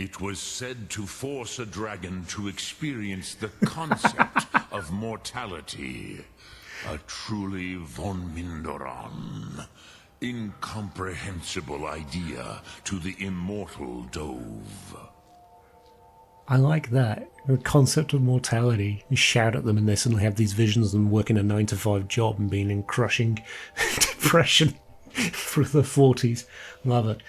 It was said to force a dragon to experience the concept of mortality. A truly von Mindoran, incomprehensible idea to the immortal Dove. I like that. The concept of mortality. You shout at them and they suddenly have these visions of them working a 9-to-5 job and being in crushing depression through their 40s. Love it.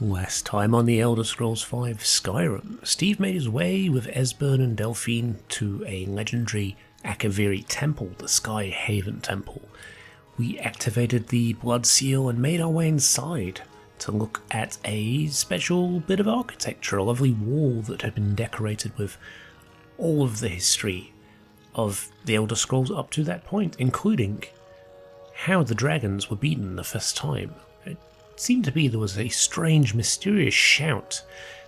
Last time on the Elder Scrolls V Skyrim, Steve made his way with Esbern and Delphine to a legendary Akaviri temple, the Sky Haven Temple. We activated the Blood Seal and made our way inside to look at a special bit of architecture, a lovely wall that had been decorated with all of the history of the Elder Scrolls up to that point, including how the dragons were beaten the first time. It seemed to be there was a strange, mysterious shout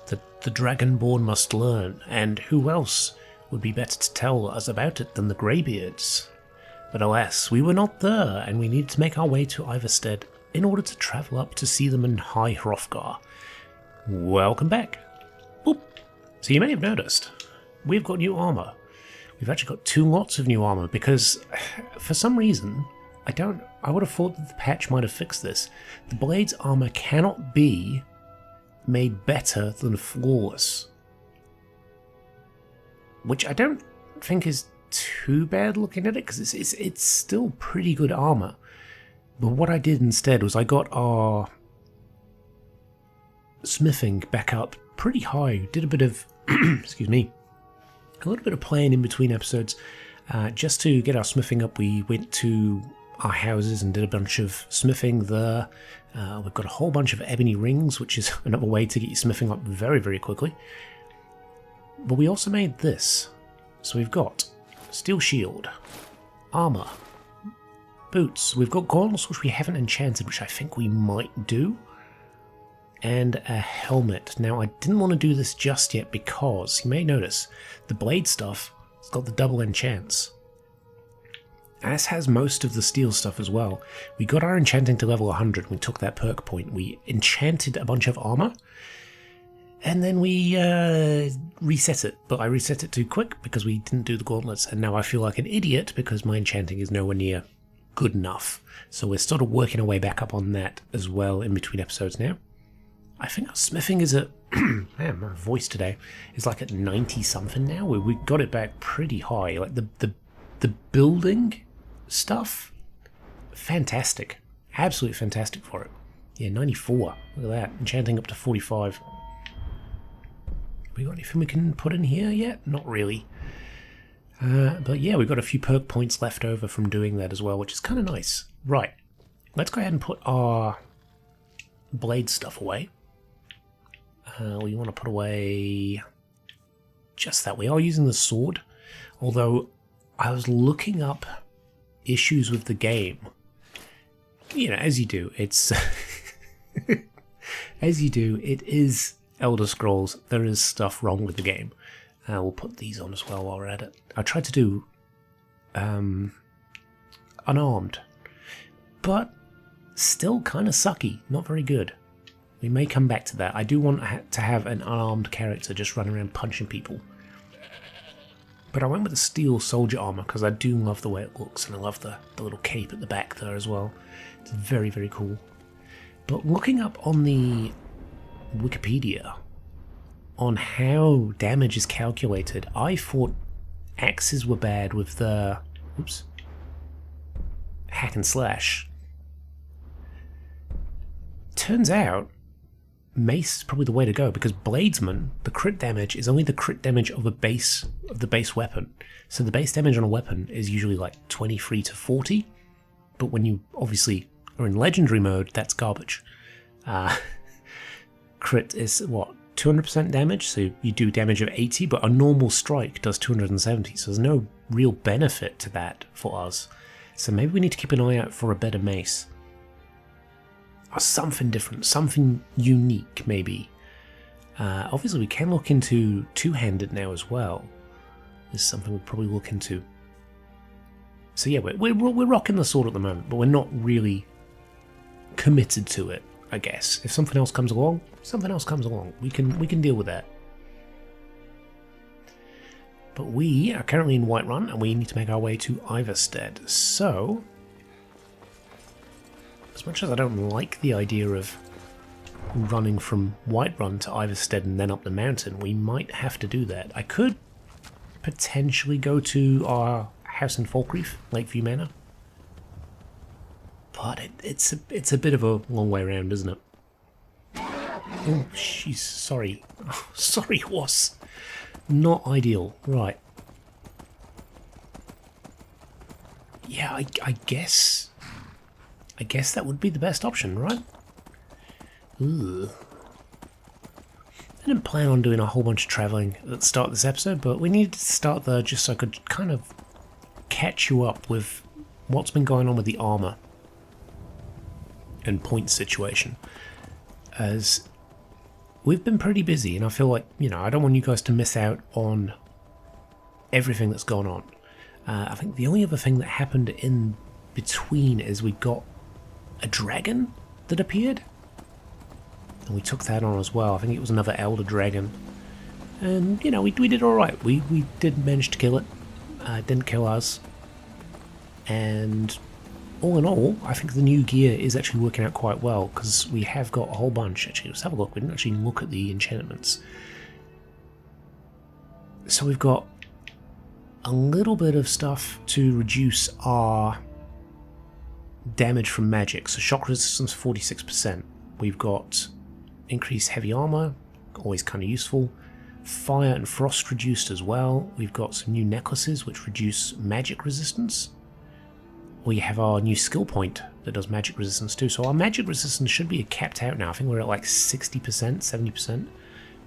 that the Dragonborn must learn, and who else would be better to tell us about it than the Greybeards? But alas, we were not there, and we needed to make our way to Ivarstead in order to travel up to see them in High Hrothgar. Welcome back. Boop. So you may have noticed, we've got new armour. We've actually got 2 lots of new armour, because for some reason, I would have thought that the patch might have fixed this. The Blade's armour cannot be made better than flawless. Which I don't think is too bad looking at it, because it's still pretty good armour. But what I did instead was I got our smithing back up pretty high. Did a bit of, excuse me, a little bit of playing in between episodes. Just to get our smithing up, we went to our houses and did a bunch of smithing there. We've got a whole bunch of ebony rings, which is another way to get your smithing up very, very quickly. But we also made this. So we've got steel shield, armor, boots. We've got gauntlets, which we haven't enchanted, which I think we might do, and a helmet. Now, I didn't want to do this just yet because, you may notice, the blade stuff has got the double enchants, as has most of the steel stuff as well. We got our enchanting to level 100, we took that perk point, we enchanted a bunch of armor, and then we reset it, but I reset it too quick because we didn't do the gauntlets, and now I feel like an idiot because my enchanting is nowhere near good enough. So we're sort of working our way back up on that as well in between episodes now. I think our smithing is at, man, my voice today is like at 90 something now. We got it back pretty high. Like the building stuff, fantastic, absolutely fantastic for it. Yeah, 94. Look at that, enchanting up to 45. We got anything we can put in here yet? Not really. But yeah, we've got a few perk points left over from doing that as well, which is kind of nice. Right, let's go ahead and put our blade stuff away. We want to put away just that. We are using the sword, although I was looking up issues with the game. You know, as you do, it's as you do, it is Elder Scrolls. There is stuff wrong with the game. We'll put these on as well while we're at it. I tried to do unarmed, but still kind of sucky, not very good. We may come back to that. I do want to have an unarmed character just run around punching people. But I went with the steel soldier armor because I do love the way it looks, and I love the little cape at the back there as well. It's very, very cool. But looking up on the Wikipedia on how damage is calculated, I thought axes were bad with the hack and slash. Turns out mace is probably the way to go, because bladesman, the crit damage is only the crit damage of the base weapon. So the base damage on a weapon is usually like 23 to 40, but when you obviously are in legendary mode, that's garbage. Crit is what, 200% damage, so you do damage of 80, but a normal strike does 270, so there's no real benefit to that for us. So maybe we need to keep an eye out for a better mace. Or something different, something unique maybe. Obviously we can look into two-handed now as well. This is something we'll probably look into. So yeah, we're rocking the sword at the moment, but we're not really committed to it, I guess. If something else comes along, something else comes along. We can deal with that. But we are currently in Whiterun, and we need to make our way to Ivarstead. So, as much as I don't like the idea of running from Whiterun to Ivarstead and then up the mountain, we might have to do that. I could potentially go to our house in Falkreath, Lakeview Manor, but it's a bit of a long way around, isn't it? Oh, jeez, sorry. Oh, sorry, horse. Not ideal. Right. Yeah, I guess that would be the best option, right? Ugh. I didn't plan on doing a whole bunch of travelling at the start of this episode, but we needed to start there just so I could kind of catch you up with what's been going on with the armour and point situation. As we've been pretty busy, and I feel like, you know, I don't want you guys to miss out on everything that's gone on. I think the only other thing that happened in between is we got a dragon that appeared, and we took that on as well. I think it was another elder dragon, and you know, we did all right. We did manage to kill it. Didn't kill us, and all in all, I think the new gear is actually working out quite well, because we have got a whole bunch. Actually, let's have a look. We didn't actually look at the enchantments. So we've got a little bit of stuff to reduce our damage from magic. So shock resistance 46%. We've got increased heavy armor, always kind of useful. Fire and frost reduced as well. We've got some new necklaces which reduce magic resistance. We have our new skill point that does magic resistance too. So our magic resistance should be capped out now. I think we're at like 60%, 70%.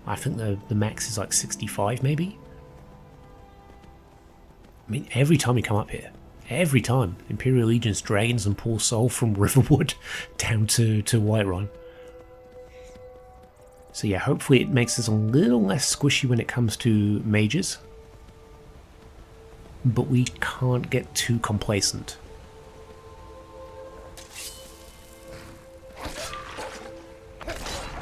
I think the max is like 65 maybe. I mean, every time we come up here, every time, Imperial Legion's dragons and poor soul from Riverwood down to Whiterun. So yeah, hopefully it makes us a little less squishy when it comes to mages. But we can't get too complacent.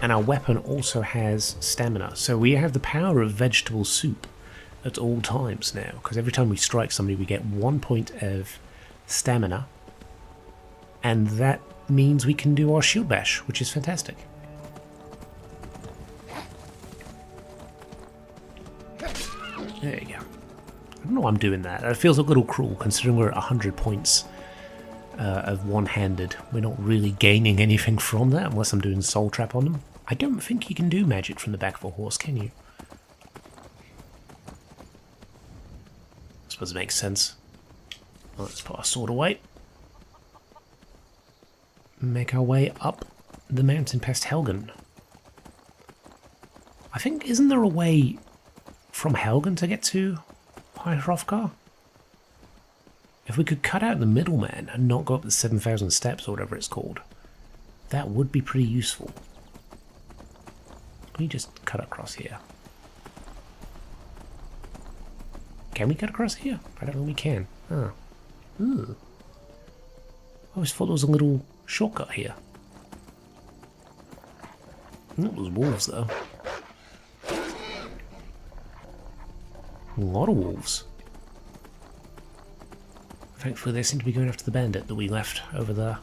And our weapon also has stamina. So we have the power of vegetable soup at all times now, because every time we strike somebody we get 1 point of stamina, and that means we can do our shield bash, which is fantastic. There you go. I don't know why I'm doing that. It feels a little cruel considering we're at 100 points of one-handed. We're not really gaining anything from that unless I'm doing soul trap on them. I don't think you can do magic from the back of a horse, can you? I suppose it makes sense. Well, let's put our sword away. Make our way up the mountain past Helgen. I think, isn't there a way from Helgen to get to High Hrothgar? If we could cut out the middleman and not go up the 7,000 steps or whatever it's called, that would be pretty useful. Can we just cut across here? Can we cut across here? I don't know if we can. Oh. Ooh. I always thought there was a little shortcut here. Not those wolves though. A lot of wolves. Thankfully they seem to be going after the bandit that we left over there.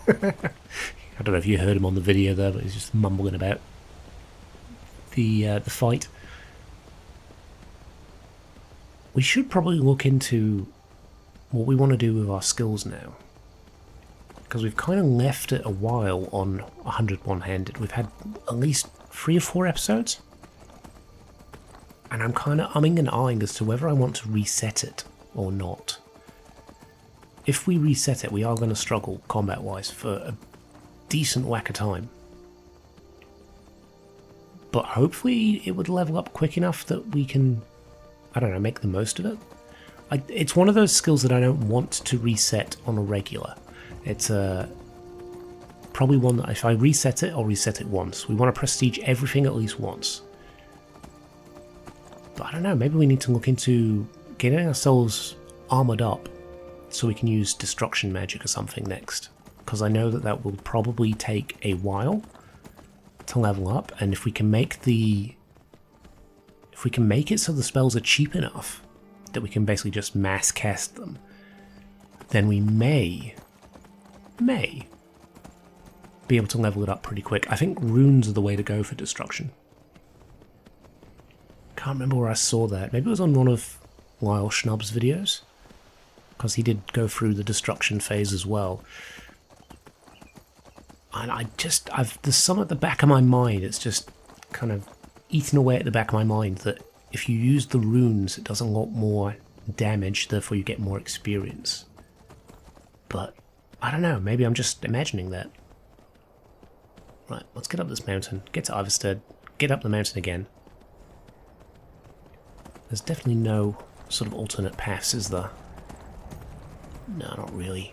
I don't know if you heard him on the video there, but he's just mumbling about the fight. We should probably look into what we want to do with our skills now, because we've kind of left it a while on 100 one-handed. We've had at least 3 or 4 episodes, and I'm kind of umming and ahhing as to whether I want to reset it or not. If we reset it, we are going to struggle combat-wise for a decent whack of time. But hopefully it would level up quick enough that we can, I don't know, make the most of it. It's one of those skills that I don't want to reset on a regular. It's probably one that if I reset it, I'll reset it once. We want to prestige everything at least once. But I don't know, maybe we need to look into getting ourselves armored up so we can use destruction magic or something next. Because I know that that will probably take a while to level up, and if we can make it so the spells are cheap enough that we can basically just mass cast them, then we may be able to level it up pretty quick. I think runes are the way to go for destruction. Can't remember where I saw that. Maybe it was on one of Lyle Shnub's videos, because he did go through the destruction phase as well. And there's some at the back of my mind, it's just kind of eating away at the back of my mind that if you use the runes, it does a lot more damage, therefore you get more experience. But I don't know, maybe I'm just imagining that. Right, let's get up this mountain, get to Iverstead, get up the mountain again. There's definitely no sort of alternate paths, is there? No, not really.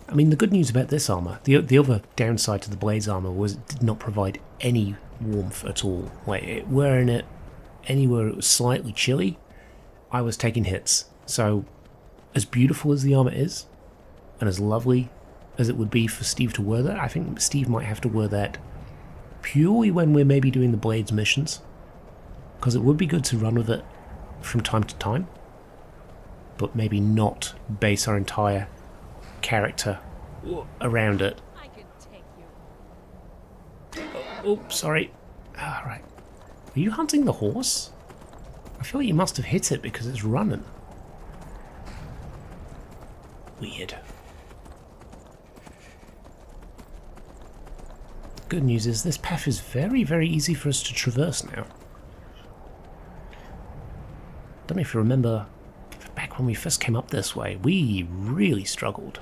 I mean, the good news about this armor, the other downside to the Blade's armor was it did not provide any warmth at all. Like, wearing it anywhere it was slightly chilly, I was taking hits. So, as beautiful as the armor is, and as lovely as it would be for Steve to wear that, I think Steve might have to wear that purely when we're maybe doing the Blade's missions. Because it would be good to run with it from time to time, but maybe not base our entire character around it. Oh, sorry. Alright. Are you hunting the horse? I feel like you must have hit it because it's running. Weird. Good news is this path is very, very easy for us to traverse now. Don't know if you remember back when we first came up this way, we really struggled.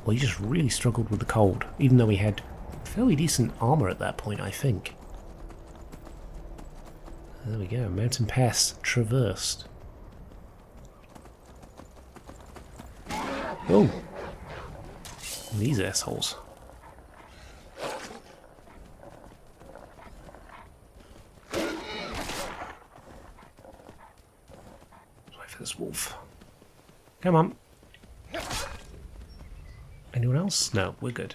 We just really struggled with the cold, even though we had fairly decent armor at that point, I think. There we go, mountain pass traversed. Oh! These assholes. Let's wait for this wolf. Come on. Anyone else? No, we're good.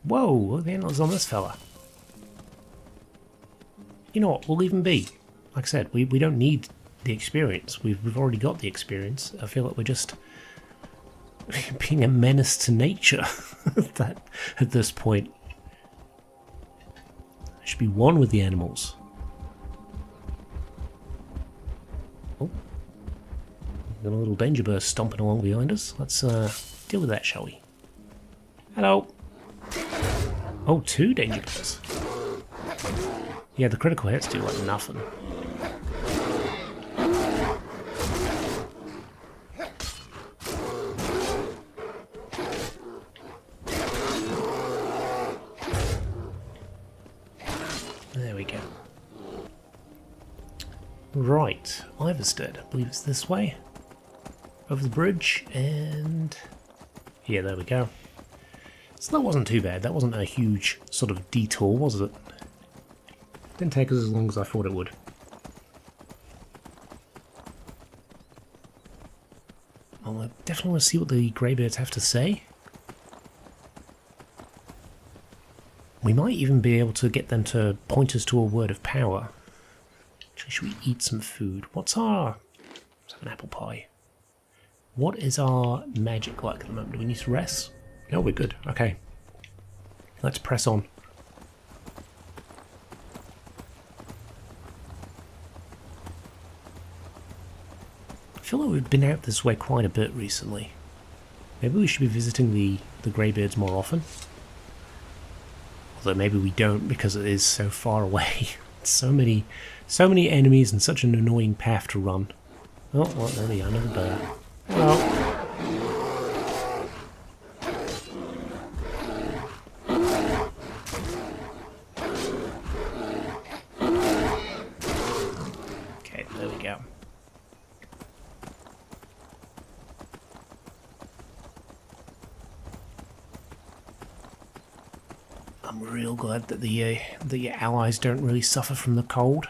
Whoa, look at the antlers on this fella. You know what, we'll leave him be. Like I said, we don't need the experience. We've already got the experience. I feel like we're just being a menace to nature at this point. I should be one with the animals. Oh. Got a little danger burst stomping along behind us. Let's deal with that, shall we? Hello. Oh, 2 danger bursts. Yeah, the critical hits do like nothing. There we go. Right, Iverstead. I believe it's this way. Over the bridge, and yeah, there we go. So that wasn't too bad. That wasn't a huge sort of detour, was it? Didn't take us as long as I thought it would. Well, I definitely want to see what the Greybeards have to say. We might even be able to get them to point us to a word of power. Actually, should we eat some food? Let's have an apple pie. What is our magic like at the moment? Do we need to rest? No, we're good. Okay. Let's press on. I feel like we've been out this way quite a bit recently. Maybe we should be visiting the Greybeards more often. Although maybe we don't because it is so far away. so many enemies and such an annoying path to run. Oh, well, there we go, another bear. Hello. Okay, there we go. I'm real glad that the allies don't really suffer from the cold.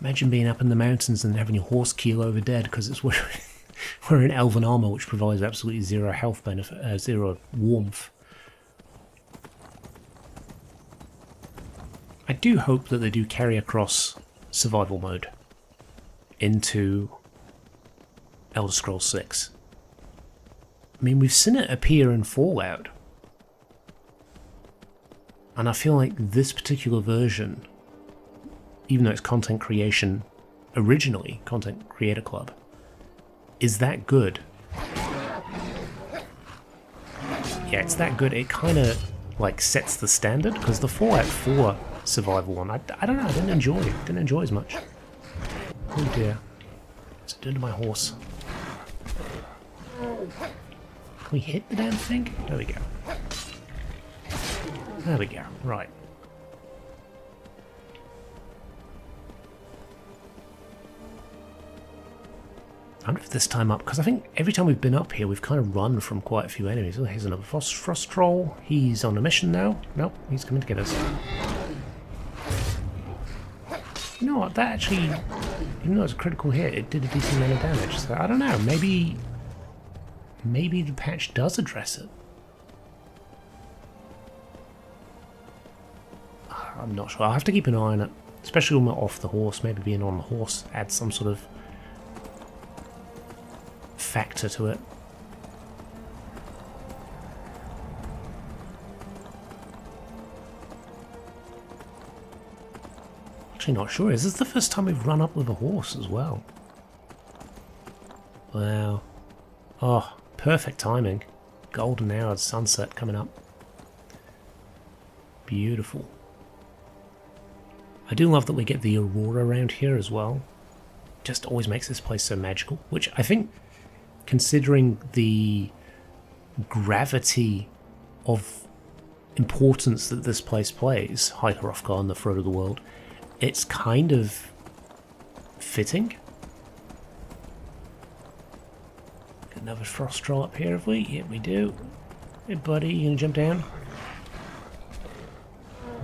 Imagine being up in the mountains and having your horse keel over dead because it's wearing elven armor, which provides absolutely zero health benefit, zero warmth. I do hope that they do carry across survival mode into Elder Scrolls 6. I mean, we've seen it appear in Fallout. And I feel like this particular version, even though it's content creation, originally Content Creator Club, is that good. Yeah, it's that good. It kind of like sets the standard, because the Fallout 4 survival one, I don't know, I didn't enjoy it. Didn't enjoy as much. Oh dear. What's it doing to my horse? Can we hit the damn thing? There we go. There we go. Right. I wonder if this time up, because I think every time we've been up here, we've kind of run from quite a few enemies. Oh, here's another frost troll. He's on a mission now. Nope, he's coming to get us. You know what? That actually, even though it's a critical hit, it did a decent amount of damage. So I don't know. Maybe the patch does address it. I'm not sure. I'll have to keep an eye on it, especially when we're off the horse. Maybe being on the horse adds some sort of factor to it. Actually not sure. Is this the first time we've run up with a horse as well? Wow. Oh, perfect timing. Golden hour sunset coming up. Beautiful. I do love that we get the aurora around here as well. Just always makes this place so magical, which I think, considering the gravity of importance that this place plays, High Hrothgar and the throat of the world, it's kind of fitting. Got another frost troll up here, have we? Yeah, we do. Hey buddy, you gonna jump down?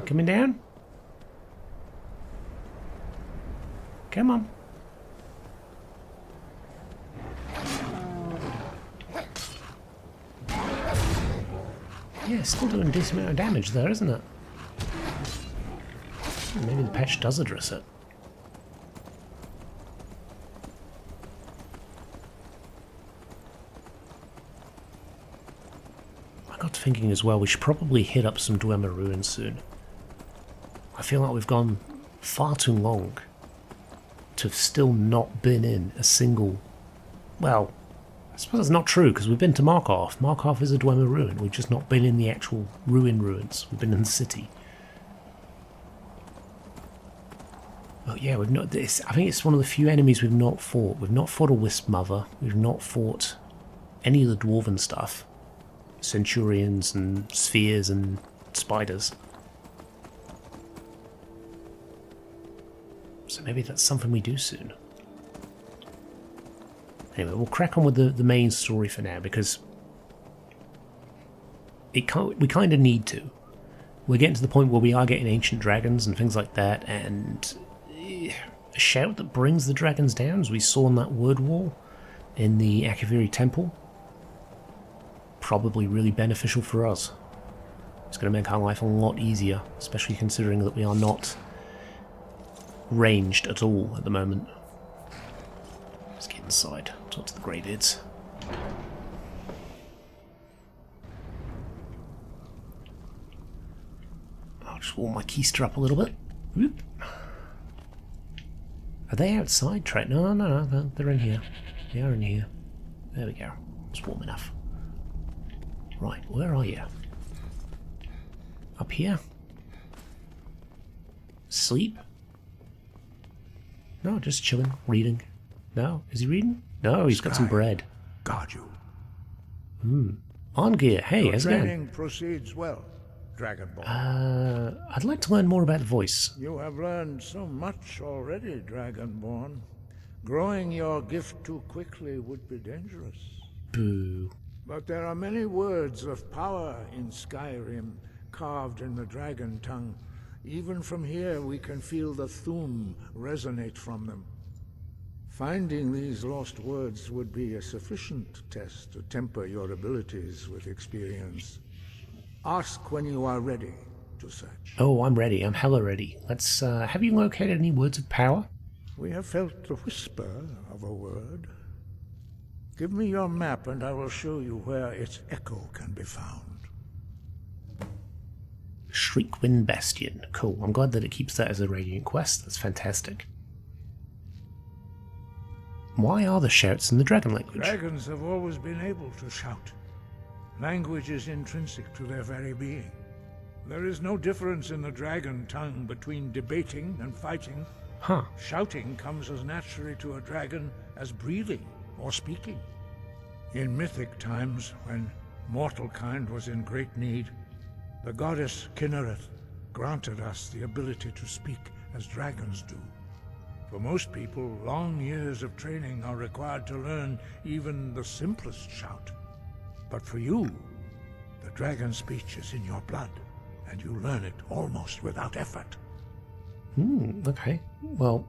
Coming down? Come on. Yeah, still doing a decent amount of damage there, isn't it? Maybe the patch does address it. I got to thinking as well, we should probably hit up some Dwemer ruins soon. I feel like we've gone far too long to have still not been in a single... Well, I suppose that's not true, because we've been to Markarth. Markarth is a Dwemer ruin. We've just not been in the actual ruins. We've been in the city. Oh yeah, we've not... I think it's one of the few enemies we've not fought. We've not fought a Wisp Mother. We've not fought any of the Dwarven stuff. Centurions and spheres and spiders. So maybe that's something we do soon. Anyway, we'll crack on with the main story for now, because we kind of need to. We're getting to the point where we are getting ancient dragons and things like that, and a shout that brings the dragons down, as we saw in that word wall in the Akaviri Temple. Probably really beneficial for us. It's going to make our life a lot easier, especially considering that we are not ranged at all at the moment. Let's get inside, talk to the Greybeards. I'll just warm my keister up a little bit. Whoop. Are they outside? No, they're in here. They are in here. There we go. It's warm enough. Right, where are you? Up here? Sleep? No, just chilling, reading. No, is he reading? No, he's got some bread. Guard you. Arngeir, hey, how's it going? Training proceeds well, Dragonborn. I'd like to learn more about the voice. You have learned so much already, Dragonborn. Growing your gift too quickly would be dangerous. Boo. But there are many words of power in Skyrim carved in the dragon tongue. Even from here we can feel the Thum resonate from them. Finding these lost words would be a sufficient test to temper your abilities with experience. Ask when you are ready to search. Oh, I'm ready. I'm hella ready. Let's, have you located any words of power? We have felt the whisper of a word. Give me your map and I will show you where its echo can be found. Shriekwind Bastion. Cool. I'm glad that it keeps that as a radiant quest. That's fantastic. Why are the shouts in the dragon language? Dragons have always been able to shout. Language is intrinsic to their very being. There is no difference in the dragon tongue between debating and fighting. Huh. Shouting comes as naturally to a dragon as breathing or speaking. In mythic times, when mortal kind was in great need, the goddess Kinnereth granted us the ability to speak as dragons do. For most people, long years of training are required to learn even the simplest shout. But for you, the dragon speech is in your blood, and you learn it almost without effort. Okay. Well,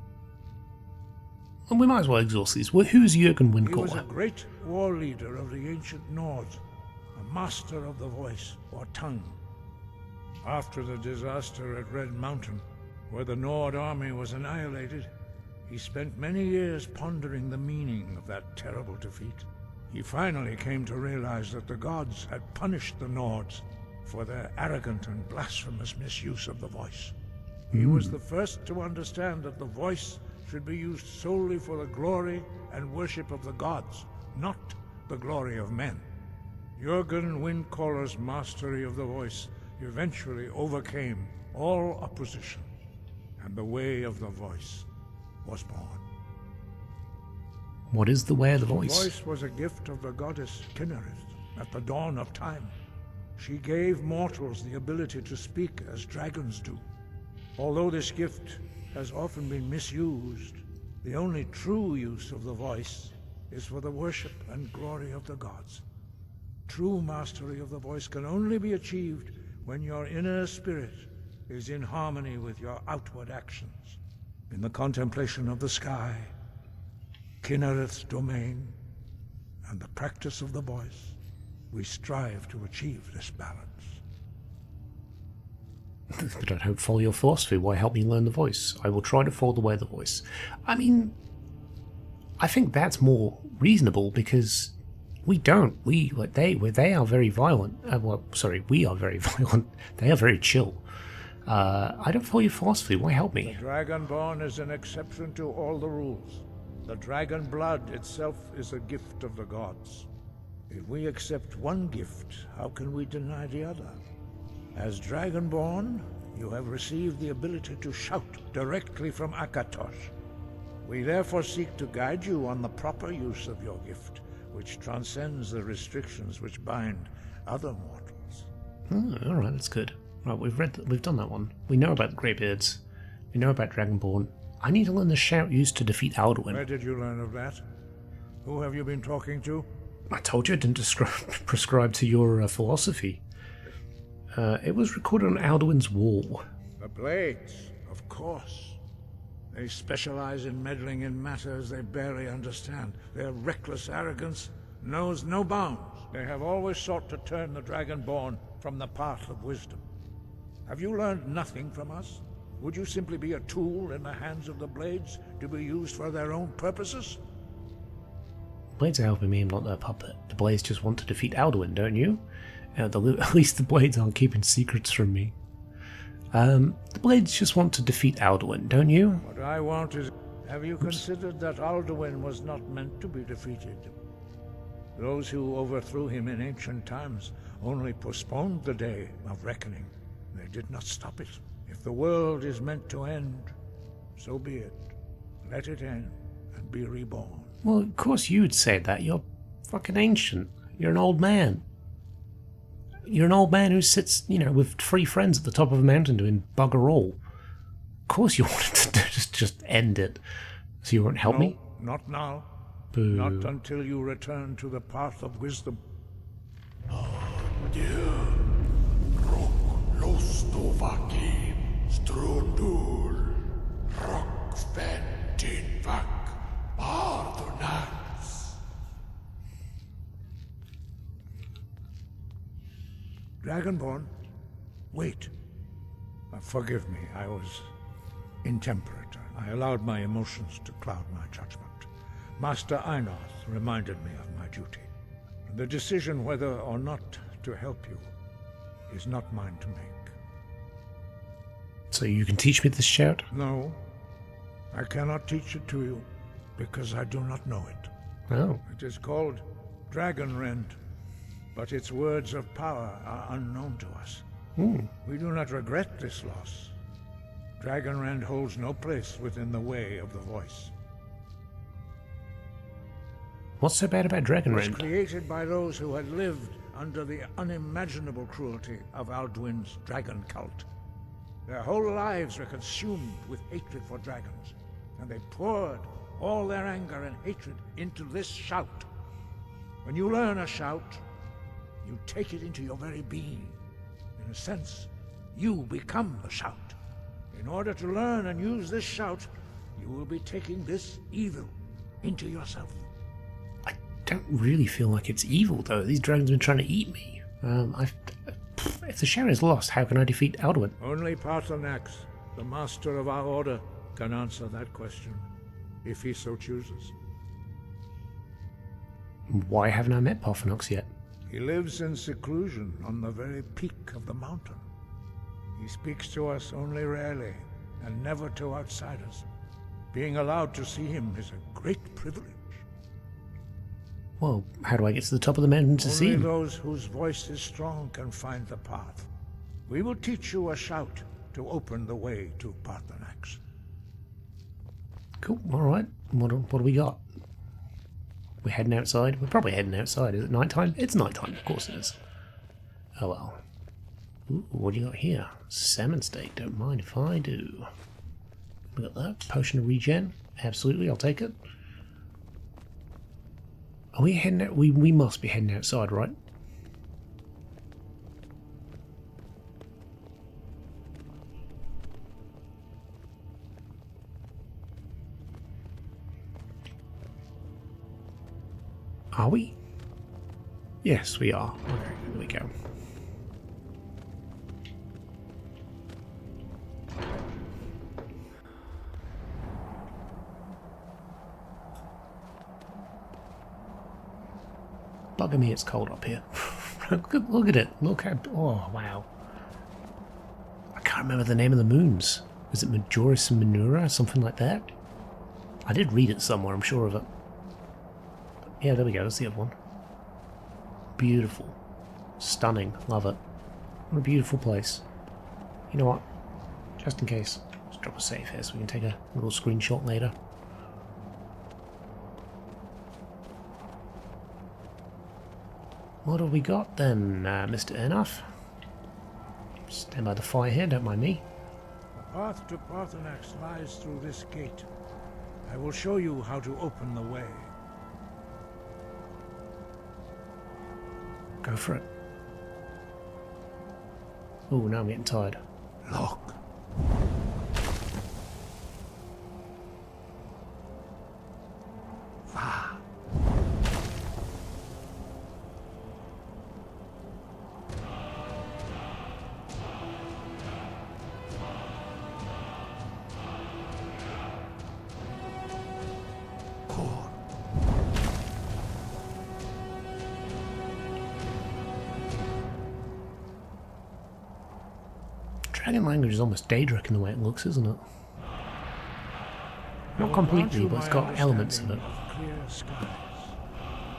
we might as well exhaust these. Who's Jürgen He was a Windcaller? great war leader of the ancient Nords, a master of the voice, or tongue. After the disaster at Red Mountain, where the Nord army was annihilated, he spent many years pondering the meaning of that terrible defeat. He finally came to realize that the gods had punished the Nords for their arrogant and blasphemous misuse of the voice. He was the first to understand that the voice should be used solely for the glory and worship of the gods, not the glory of men. Jürgen Windcaller's mastery of the voice eventually overcame all opposition, and the way of the voice was born. What is the way of the The voice? voice was a gift of the goddess Kinnereth at the dawn of time. She gave mortals the ability to speak as dragons do. Although this gift has often been misused, the only true use of the voice is for the worship and glory of the gods. True mastery of the voice can only be achieved when your inner spirit is in harmony with your outward actions. In the contemplation of the sky, Kinnereth's domain, and the practice of the voice, we strive to achieve this balance. But I don't follow your philosophy. Why help me learn the voice? I will try to follow the way of the voice. I mean, I think that's more reasonable because we don't. They are very violent. We are very violent. They are very chill. I don't follow your philosophy. Why help me? The Dragonborn is an exception to all the rules. The dragon blood itself is a gift of the gods. If we accept one gift, how can we deny the other? As Dragonborn, you have received the ability to shout directly from Akatosh. We therefore seek to guide you on the proper use of your gift, which transcends the restrictions which bind other mortals. Alright, that's good. Right, we've done that one. We know about the Greybeards. We know about Dragonborn. I need to learn the shout used to defeat Alduin. Where did you learn of that? Who have you been talking to? I told you I didn't prescribe to your philosophy. It was recorded on Alduin's wall. The Blades, of course. They specialize in meddling in matters they barely understand. Their reckless arrogance knows no bounds. They have always sought to turn the Dragonborn from the path of wisdom. Have you learned nothing from us? Would you simply be a tool in the hands of the Blades to be used for their own purposes? Blades are helping me, I'm not their puppet. The Blades just want to defeat Alduin, don't you? At least the Blades aren't keeping secrets from me. The Blades just want to defeat Alduin, don't you? What I want is... Have you considered that Alduin was not meant to be defeated? Those who overthrew him in ancient times only postponed the day of reckoning. They did not stop it. If the world is meant to end, so be it. Let it end and be reborn. Well, of course you'd say that. You're fucking ancient. You're an old man. You're an old man who sits, with 3 friends at the top of a mountain doing bugger all. Of course you wanted to just end it. So you won't help me? Not now. Boo. Not until you return to the path of wisdom. Dragonborn? Wait. Forgive me, I was intemperate. I allowed my emotions to cloud my judgment. Master Einoth reminded me of my duty. The decision whether or not to help you is not mine to make. So you can teach me this shout? No, I cannot teach it to you, because I do not know it. Oh. It is called Dragon Rend, but its words of power are unknown to us. We do not regret this loss. Dragon Rend holds no place within the way of the voice. What's so bad about Dragon It was Rend? created by those who had lived under the unimaginable cruelty of Alduin's dragon cult. Their whole lives were consumed with hatred for dragons, and they poured all their anger and hatred into this shout. When you learn a shout, you take it into your very being. In a sense, you become the shout. In order to learn and use this shout, you will be taking this evil into yourself. I don't really feel like it's evil, though. These dragons have been trying to eat me. If the shout is lost, how can I defeat Alduin? Only Paarthurnax, the master of our order, can answer that question, if he so chooses. Why haven't I met Paarthurnax yet? He lives in seclusion on the very peak of the mountain. He speaks to us only rarely, and never to outsiders. Being allowed to see him is a great privilege. Well, how do I get to the top of the mountain to see Only him? those whose voice is strong can find the path. We will teach you a shout to open the way to Paarthurnax. Cool, alright. What do we got? We're heading outside? We're probably heading outside. Is it nighttime? It's nighttime, of course it is. Oh well. Ooh, what do you got here? Salmon steak, don't mind if I do. We got that. Potion of regen. Absolutely, I'll take it. Are we heading out? We must be heading outside, right? Are we? Yes, we are. Okay, here we go. Bugger me, it's cold up here. Look at it. Look how... Oh, wow. I can't remember the name of the moons. Is it Majoris and Minura? Something like that? I did read it somewhere, I'm sure of it. Yeah, there we go. That's the other one. Beautiful. Stunning. Love it. What a beautiful place. You know what? Just in case, let's drop a save here so we can take a little screenshot later. What have we got then, Mr. Enough? Stand by the fire here, don't mind me. The path to Paarthurnax lies through this gate. I will show you how to open the way. Go for it. Oh, now I'm getting tired. Look. Whaaat. Dragon language is almost Daedric in the way it looks, isn't it? Not completely, but it's got elements of it. Clear skies.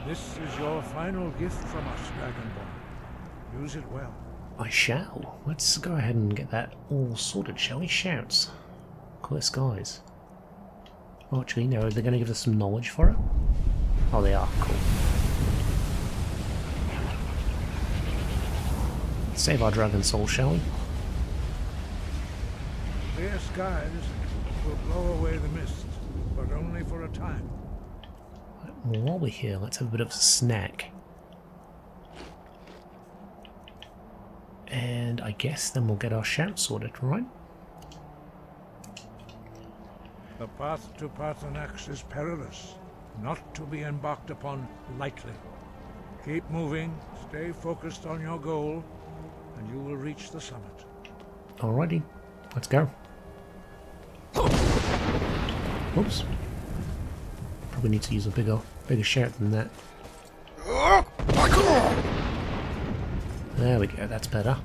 This is your final gift from us, Dragonborn. Use it well. I shall. Let's go ahead and get that all sorted, shall we? Shouts. Clear skies. Oh, actually, no, they're going to give us some knowledge for it? Oh, they are. Cool. Save our dragon soul, shall we? Clear skies will blow away the mist, but only for a time. Well, while we're here, let's have a bit of a snack. And I guess then we'll get our shout sorted, right? The path to Paarthurnax is perilous, not to be embarked upon lightly. Keep moving, stay focused on your goal, and you will reach the summit. Alrighty, let's go. Oops. Probably need to use a bigger shout than that. There we go, that's better.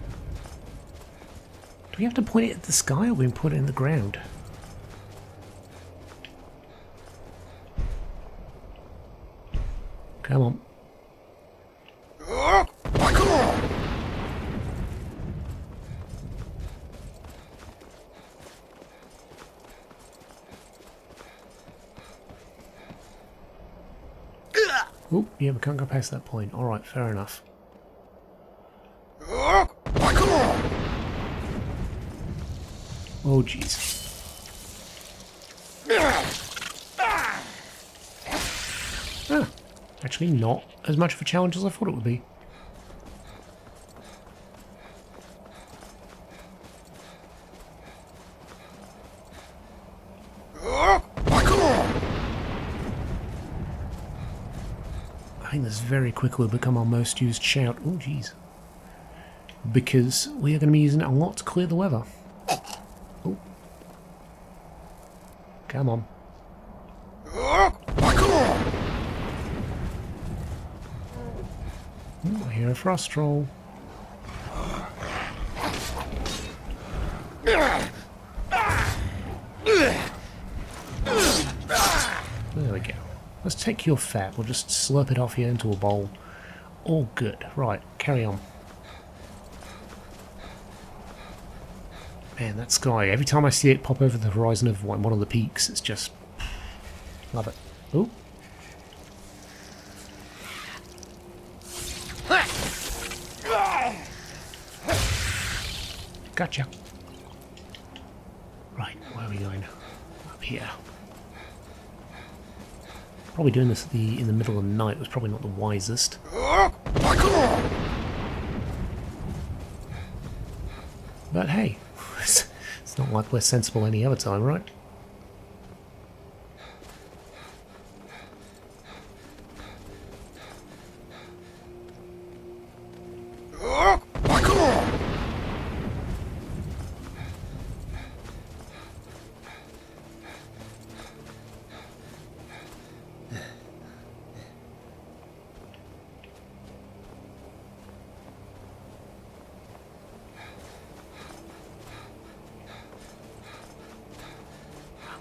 Do we have to point it at the sky or we can put it in the ground? Come on. Oh, yeah, we can't go past that point. Alright, fair enough. Oh, jeez. Ah, actually not as much of a challenge as I thought it would be. I think this very quickly will become our most used shout. Oh, jeez. Because we are going to be using it a lot to clear the weather. Oh. Come on. Ooh, I hear a frost troll. There we go. Let's take your fat. We'll just slurp it off here into a bowl. All good. Right, carry on. Man, that sky. Every time I see it pop over the horizon of one of the peaks, it's just... love it. Ooh. Gotcha. Right, where are we going? Up here. Probably doing this in the middle of the night was probably not the wisest. But hey, it's not like we're sensible any other time, right?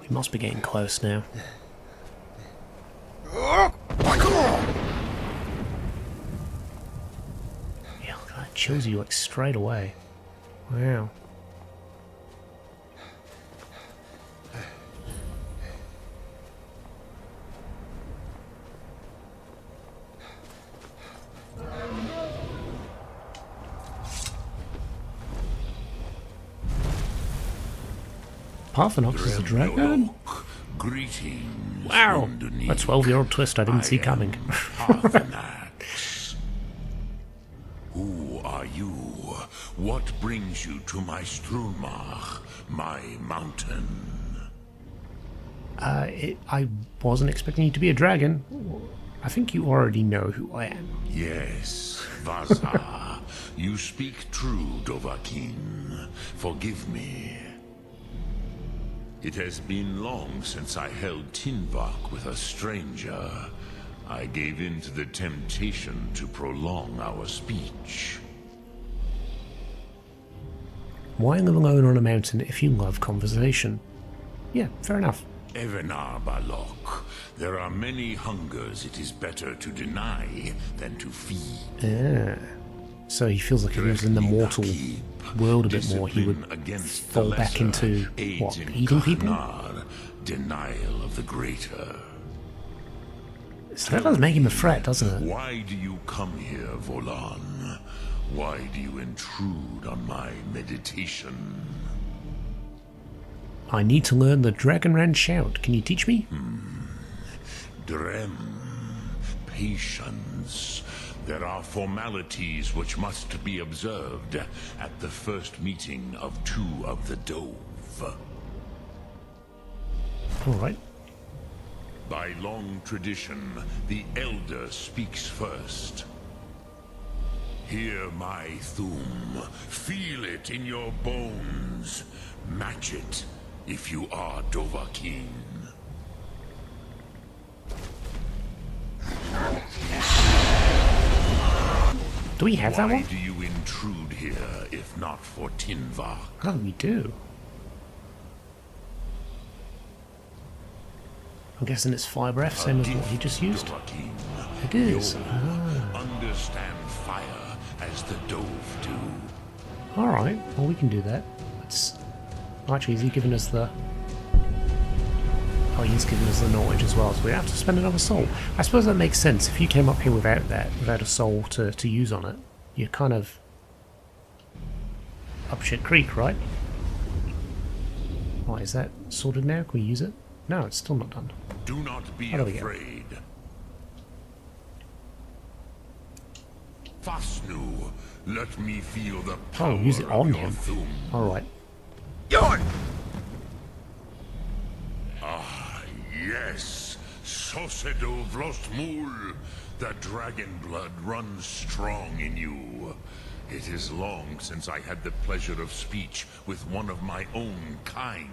We must be getting close now. Yeah, look at that. Chills you like straight away. Wow. Paarthurnax is a dragon? Greetings. Wow, underneath. a 12-year-old twist I didn't see coming. Paarthurnax. Who are you? What brings you to my Strumach, my mountain? I wasn't expecting you to be a dragon. I think you already know who I am. Yes, Vaza. You speak true, Dovahkiin. Forgive me. It has been long since I held Tinvak with a stranger. I gave in to the temptation to prolong our speech. Why live alone on a mountain if you love conversation? Yeah, fair enough. Evenar Balok, there are many hungers it is better to deny than to feed. So he feels like if he was in the mortal world a bit more, he would fall back into, what, eating people? Denial of the greater. So that does make him a threat, doesn't it? Why do you come here, Volan? Why do you intrude on my meditation? I need to learn the Dragonrand shout. Can you teach me? Drem. Patience. There are formalities which must be observed at the first meeting of two of the Dove. Alright. By long tradition, the Elder speaks first. Hear my Thum. Feel it in your bones. Match it if you are Dovahkiin. Do we have that one? Why do you intrude here if not for Tinvak? Oh, we do. I'm guessing it's fire breath, same as what he just used. Dovahkiin. It is. Understand fire as the Dove do. Alright, well we can do that. Actually, is he giving us the... Oh, he's giving us the knowledge as well, so we have to spend another soul. I suppose that makes sense. If you came up here without that, without a soul to use on it, you're kind of up shit creek, right? Right, is that sorted now? Can we use it? No, it's still not done. Do not be How do we go? afraid. Fasnu, let me feel the power Oh, use it on of your him. Thum. Alright. Yes, Sosedo Vlostmul. The dragon blood runs strong in you. It is long since I had the pleasure of speech with one of my own kind.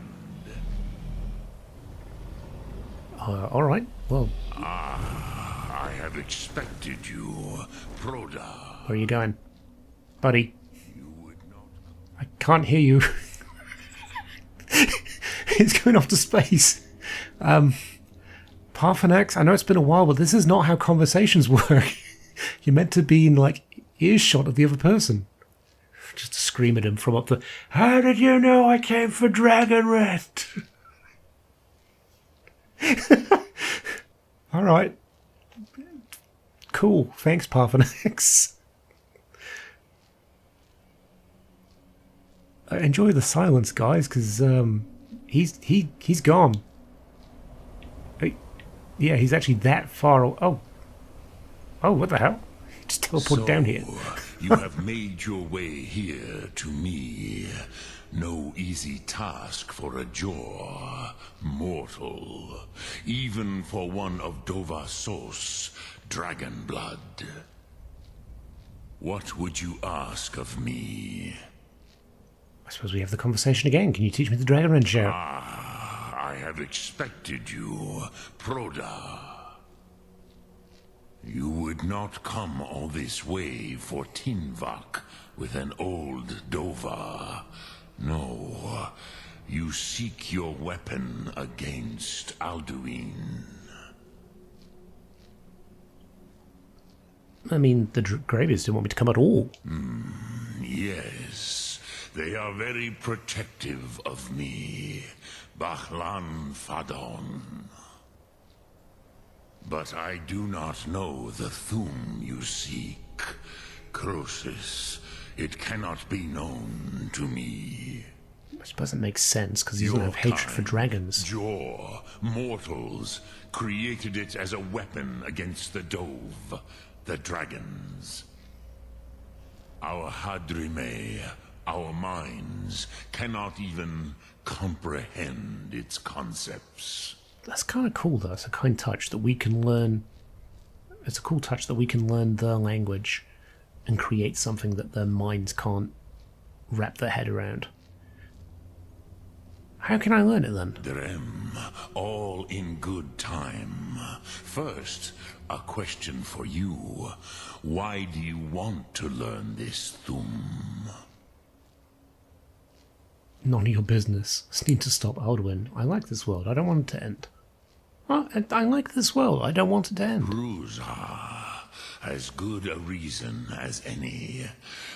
Alright, well, I have expected you, Proda. where are you going? Buddy, You would not. I can't hear you. It's going off to space. Paarthurnax, I know it's been a while, but this is not how conversations work. You're meant to be in, like, earshot of the other person. Just to scream at him from up the... How did you know I came for Dragon Rent? Alright. Cool. Thanks, Paarthurnax. Enjoy the silence, guys, because he's gone. Yeah, he's actually that far. Oh, what the hell? He just teleported down here. You have made your way here to me. No easy task for a Jor, mortal, even for one of Dovahsos, dragon blood. What would you ask of me? I suppose we have the conversation again. Can you teach me the Dragon Rend shout? I have expected you, Proda. You would not come all this way for Tinvak with an old Dova. No, you seek your weapon against Alduin. I mean, the Graviers didn't want me to come at all. Yes, they are very protective of me, Bachlan Fadon. But I do not know the Thum you seek. Croesus, it cannot be known to me. I suppose it makes sense, because he's going to have hatred for dragons. Jor, mortals, created it as a weapon against the Dove, the dragons. Our Hadrime, our minds, cannot even comprehend its concepts. That's kind of cool, though. It's a kind touch that we can learn. It's a cool touch that we can learn their language and create something that their minds can't wrap their head around. How can I learn it then? Drem, all in good time. First, a question for you. Why do you want to learn this Thum? None of your business. Just need to stop Alduin. I like this world. I don't want it to end. Well, I like this world. I don't want it to end. Bruza, as good a reason as any.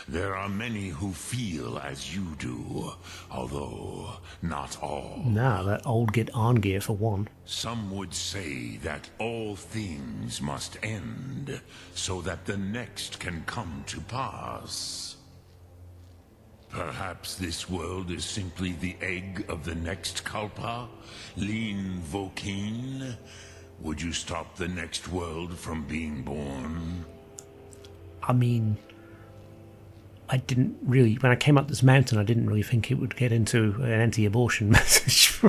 There are many who feel as you do, although not all. Nah, that old Git Arngeir for one. Some would say that all things must end, so that the next can come to pass. Perhaps this world is simply the egg of the next Kalpa? Lean Vokin? Would you stop the next world from being born? I mean, I didn't really... When I came up this mountain, I didn't really think it would get into an anti-abortion message.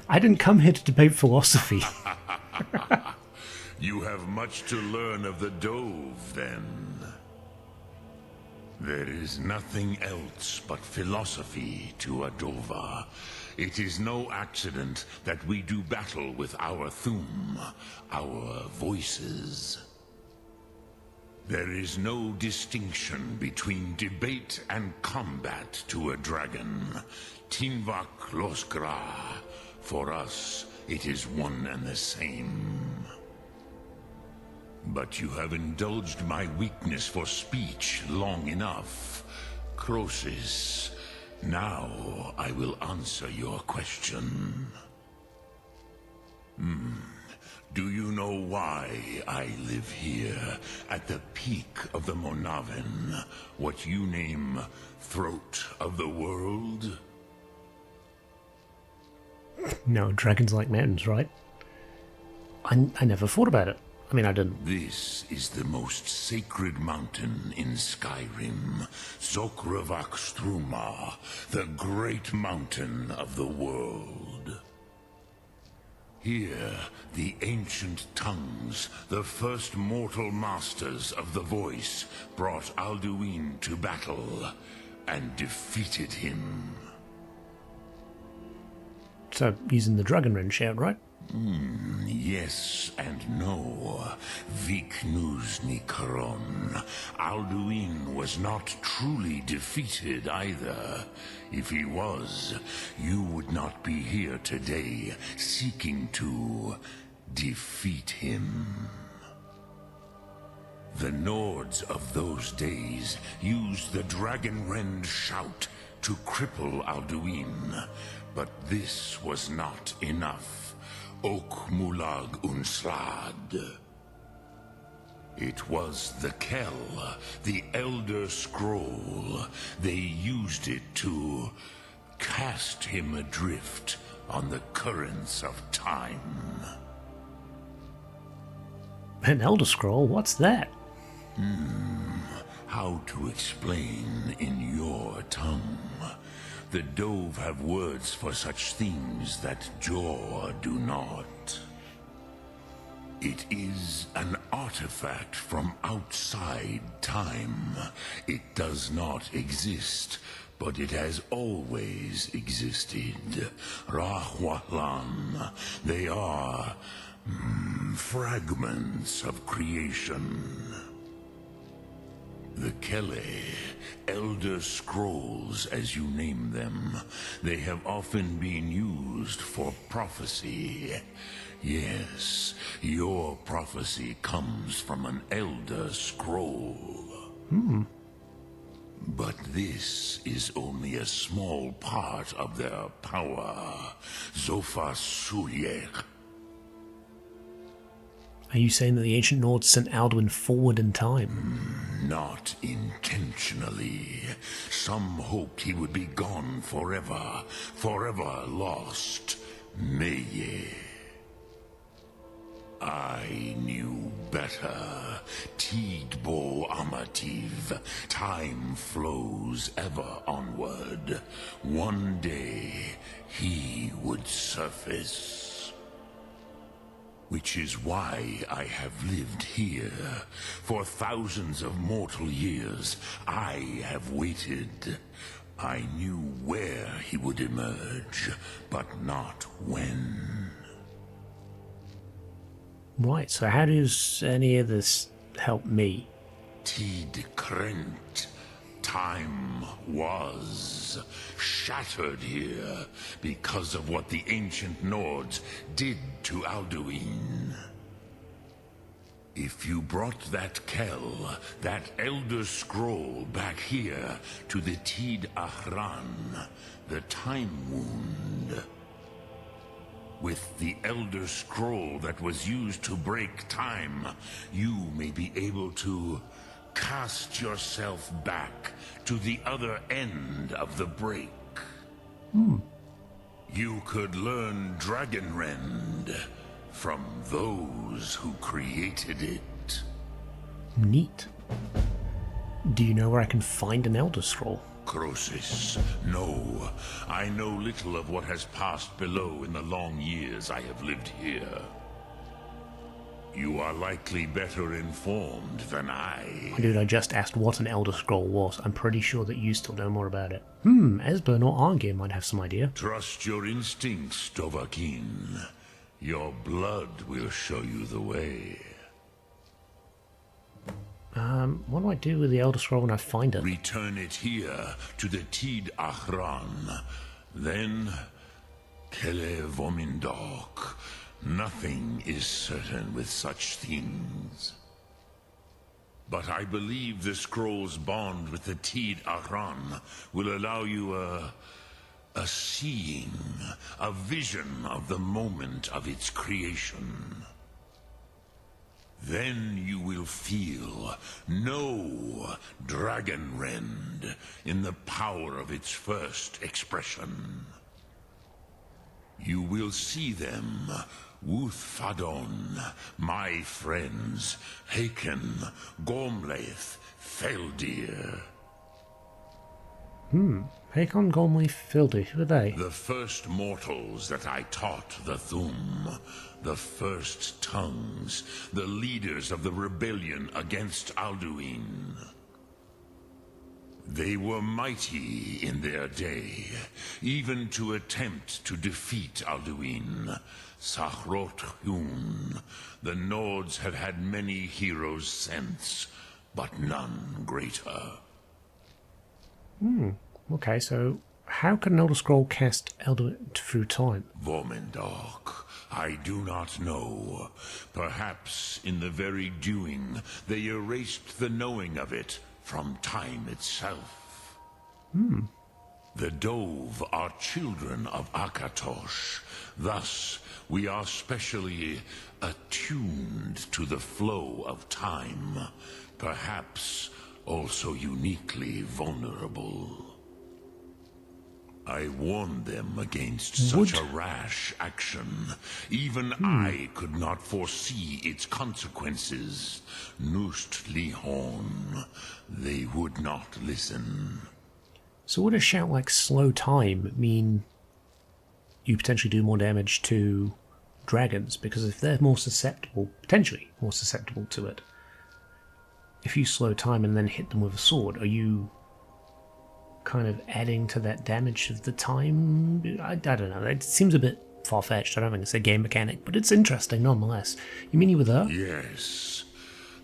I didn't come here to debate philosophy. You have much to learn of the Dove, then. There is nothing else but philosophy to Adova. It is no accident that we do battle with our Thum, our voices. There is no distinction between debate and combat to a dragon. Tinvak Losgra. For us, it is one and the same. But you have indulged my weakness for speech long enough. Crises. Now I will answer your question. Do you know why I live here, at the peak of the Monaven, what you name throat of the world? No, dragons like mountains, right? I never thought about it. I mean, I didn't. This is the most sacred mountain in Skyrim, Bruma, the great mountain of the world. Here, the ancient tongues, the first mortal masters of the voice, brought Alduin to battle and defeated him. So, using the dragon wren shout, right? Yes and no. Viknuzny Karon. Alduin was not truly defeated either. If he was, you would not be here today seeking to defeat him. The Nords of those days used the dragon rend shout to cripple Alduin, but this was not enough. Ok Mulag Unslad. It was the Kell, the Elder Scroll. They used it to cast him adrift on the currents of time. An Elder Scroll? What's that? How to explain in your tongue? The Dove have words for such things that Jor do not. It is an artifact from outside time. It does not exist, but it has always existed. Rahwalan. They are fragments of creation. The Kele, Elder Scrolls as you name them, they have often been used for prophecy. Yes, your prophecy comes from an Elder Scroll. But this is only a small part of their power. Zofa Sulyek. Are you saying that the ancient Nords sent Alduin forward in time? Not intentionally. Some hoped he would be gone forever, forever lost. Meye. I knew better. Tidbo Amativ. Time flows ever onward. One day, he would surface. Which is why I have lived here. For thousands of mortal years, I have waited. I knew where he would emerge, but not when. Right, so how does any of this help me? Tid Krent. Time was shattered here because of what the ancient Nords did to Alduin. If you brought that Kell, that Elder Scroll back here to the Tid Ahran, the Time Wound, with the Elder Scroll that was used to break time, you may be able to cast yourself back to the other end of the break. You could learn Dragonrend from those who created it. Neat. Do you know where I can find an Elder Scroll? Crises. No, I know little of what has passed below in the long years I have lived here. You are likely better informed than I. Dude, I just asked what an Elder Scroll was. I'm pretty sure that you still know more about it. Esbern or Argir might have some idea. Trust your instincts, Dovahkiin. Your blood will show you the way. What do I do with the Elder Scroll when I find it? Return it here to the Tid Achran. Then, Kele Vomindok. Nothing is certain with such things. But I believe the scroll's bond with the Tid Achran will allow you a seeing, a vision of the moment of its creation. Then you will feel, know Dragonrend in the power of its first expression. You will see them, Wulfadon, my friends, Haken, Gormlaith, Feldir. Hakon, Gormley, Fildy, who are they? The first mortals that I taught the Thum, the first tongues, the leaders of the rebellion against Alduin. They were mighty in their day, even to attempt to defeat Alduin. Sahrot-Hun, the Nords have had many heroes since, but none greater. Okay, so how can an Elder Scroll cast Elder through time? Vomindok, I do not know. Perhaps in the very doing, they erased the knowing of it from time itself. The Dove are children of Akatosh. Thus, we are specially attuned to the flow of time. Perhaps also uniquely vulnerable. I warned them against such a rash action. Even I could not foresee its consequences. Nust Lihorn, they would not listen. So would a shout like slow time mean you potentially do more damage to dragons? Because if they're more susceptible, potentially more susceptible to it, if you slow time and then hit them with a sword, are you kind of adding to that damage of the time? I don't know. It seems a bit far-fetched. I don't think it's a game mechanic, but it's interesting nonetheless. You mean you were there? Yes.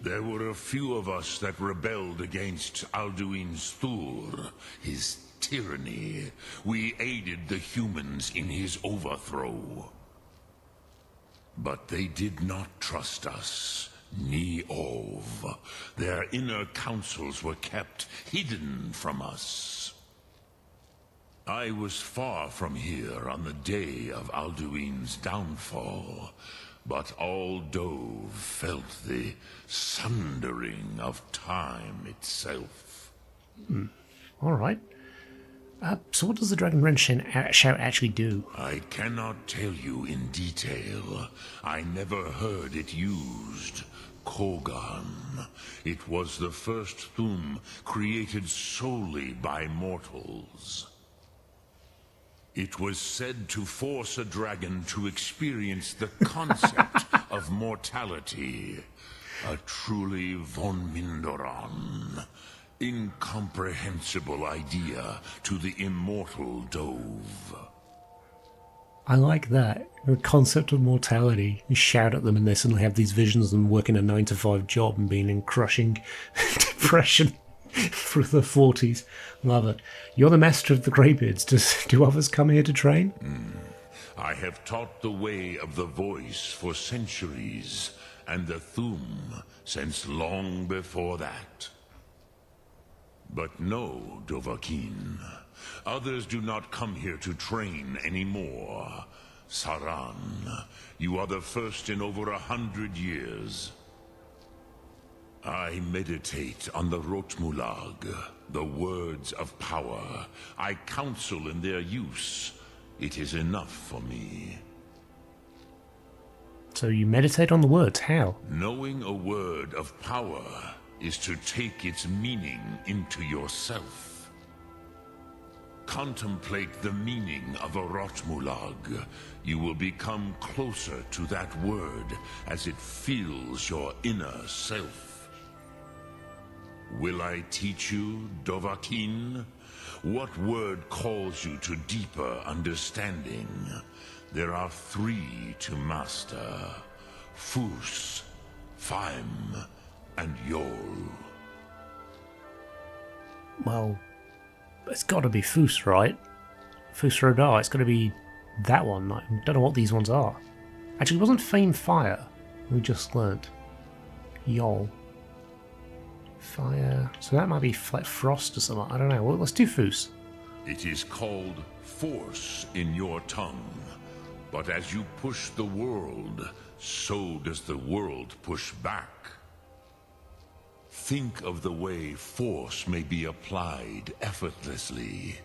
There were a few of us that rebelled against Alduin's Thur, his tyranny. We aided the humans in his overthrow. But they did not trust us. Ni Ov. Their inner councils were kept hidden from us. I was far from here on the day of Alduin's downfall, but all Dove felt the sundering of time itself. All right. So what does the Dragonrend shout actually do? I cannot tell you in detail. I never heard it used. Kogan. It was the first Thum created solely by mortals. It was said to force a dragon to experience the concept of mortality. A truly von Mindoran. Incomprehensible idea to the immortal Dove. I like that. The concept of mortality. You shout at them and they suddenly have these visions of them working a 9-to-5 job and being in crushing depression through the 40s. Love it. You're the master of the Greybeards. Do others come here to train? I have taught the way of the voice for centuries, and the Thum since long before that. But no, Dovahkiin. Others do not come here to train anymore. Saran, you are the first in over 100 years. I meditate on the Rotmulag, the words of power. I counsel in their use. It is enough for me. So you meditate on the words. How? Knowing a word of power is to take its meaning into yourself. contemplate the meaning of a Rotmulag, you will become closer to that word as it fills your inner self. Will I teach you, Dovahkiin? What word calls you to deeper understanding? There are 3 to master: Fus, Faim, and Yol. Well, it's got to be Fus, right? Fus Rodar, it's got to be that one. I don't know what these ones are. Actually, it wasn't Fame Fire, we just learnt. Yol. Fire. So that might be like Frost or something. I don't know. Well, let's do Fus. It is called force in your tongue. But as you push the world, so does the world push back. Think of the way force may be applied effortlessly.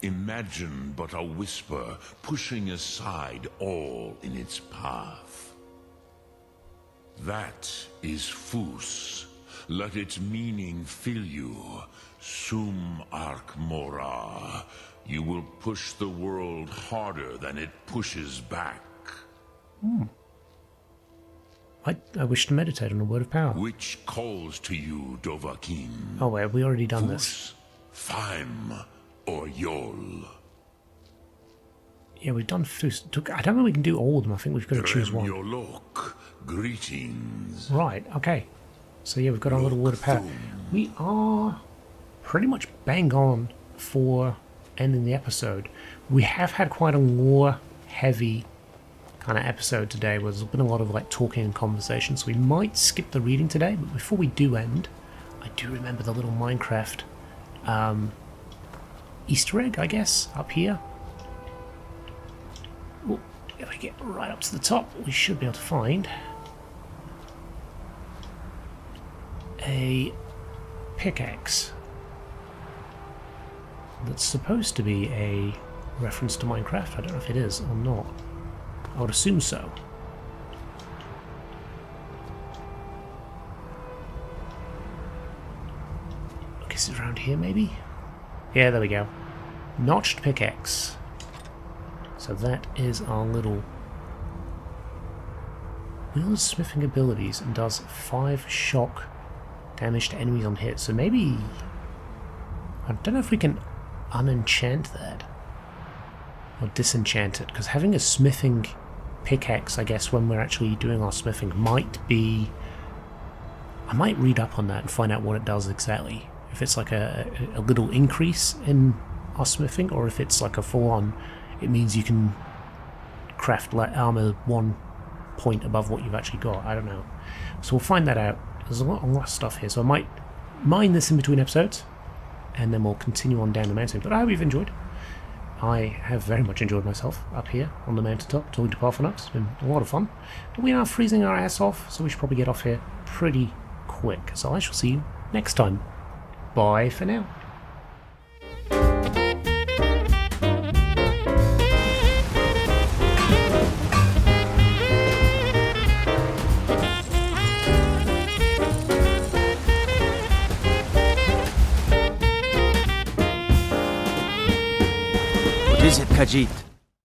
Imagine but a whisper pushing aside all in its path. That is Fus. Let its meaning fill you. Sum Ark Mora. You will push the world harder than it pushes back. I wish to meditate on a word of power. Which calls to you, Dovahkiin? Oh wait, we already done this. Fus, Faim, or Yol? Yeah, we've done Fus. I don't know if we can do all of them. I think we've got to choose one. Yolok, greetings. Right, okay. So yeah, we've got our little word of power. We are pretty much bang on for ending the episode. We have had quite a lore-heavy kind of episode today, where there's been a lot of like talking and conversation, so we might skip the reading today. But before we do end, I do remember the little Minecraft Easter egg, I guess, up here. Ooh, if we get right up to the top, we should be able to find a pickaxe that's supposed to be a reference to Minecraft. I don't know if it is or not. I would assume so. I guess it's around here, maybe? Yeah, there we go. Notched pickaxe. So that is our little... Wields smithing abilities and does 5 shock damage to enemies on hit. So maybe... I don't know if we can unenchant that. Or disenchant it. Because having a smithing pickaxe, I guess, when we're actually doing our smithing might be... I might read up on that and find out what it does exactly. If it's like a little increase in our smithing, or if it's like a full-on, it means you can craft like armor 1 point above what you've actually got. I don't know. So we'll find that out. There's a lot of stuff here, so I might mine this in between episodes, and then we'll continue on down the mountain. But I hope you've enjoyed. I have very much enjoyed myself up here on the mountaintop talking to Paarthurnax. It's been a lot of fun. But we are freezing our ass off, so we should probably get off here pretty quick. So I shall see you next time. Bye for now. What is it, Khajiit?